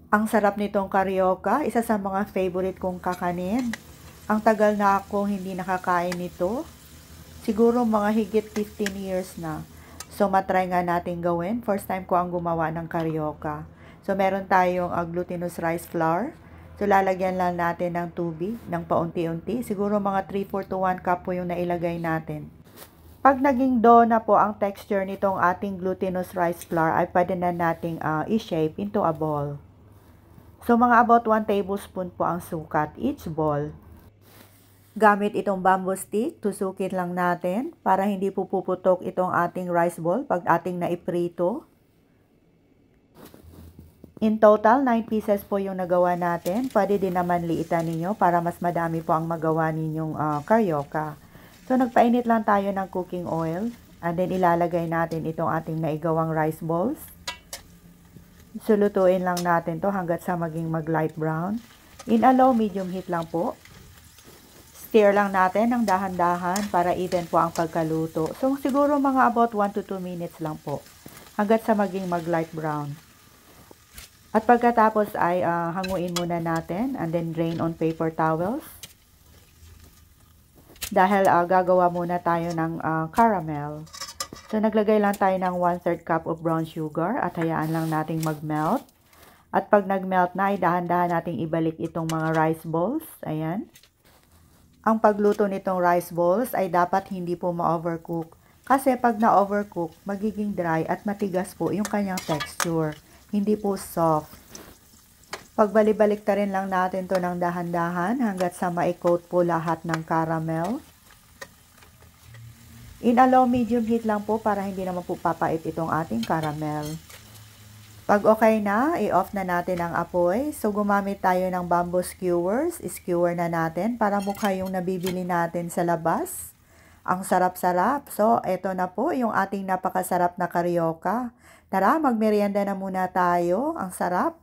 Ang sarap nitong carioca, isa sa mga favorite kong kakanin. Ang tagal na akong hindi nakakain nito. Siguro mga higit 15 years na. So matry nga natin gawin. First time ko ang gumawa ng carioca. So meron tayong glutinous rice flour. So lalagyan lang natin ng tubig ng paunti-unti. Siguro mga 3/4 to 1 cup po yung nailagay natin. Pag naging dough na po ang texture nitong ating glutinous rice flour, ay pwede na nating i-shape into a ball. So mga about 1 tablespoon po ang sukat each ball. Gamit itong bamboo stick, tusukin lang natin para hindi po puputok itong ating rice ball pag ating naiprito. In total, 9 pieces po yung nagawa natin. Pwede din naman liitan ninyo para mas madami po ang magawa ninyong carioca. So nagpainit lang tayo ng cooking oil and then ilalagay natin itong ating naigawang rice balls. Sulutuin lang natin to hanggat sa maging mag-light brown. In a low medium heat lang po. Stir lang natin ng dahan-dahan para even po ang pagkaluto. So siguro mga about 1 to 2 minutes lang po hanggat sa maging mag-light brown. At pagkatapos ay hanguin muna natin and then drain on paper towels. Dahil gagawa muna tayo ng caramel. So naglagay lang tayo ng 1/3 cup of brown sugar at hayaan lang nating mag-melt. At pag nag-melt na, ay dahan-dahan nating ibalik itong mga rice balls. Ayan. Ang pagluto nitong rice balls ay dapat hindi po ma-overcook. Kasi pag na-overcook, magiging dry at matigas po yung kanyang texture. Hindi po soft. Pagbalik-balik ta rin lang natin to ng dahan-dahan hanggat sa ma-coat po lahat ng caramel. In a low medium heat lang po para hindi naman po papait itong ating caramel. Pag okay na, i-off na natin ang apoy. So gumamit tayo ng bamboo skewers. Skewer na natin para mukha yung nabibili natin sa labas. Ang sarap-sarap. So eto na po yung ating napakasarap na carioca. Tara, magmerienda na muna tayo. Ang sarap.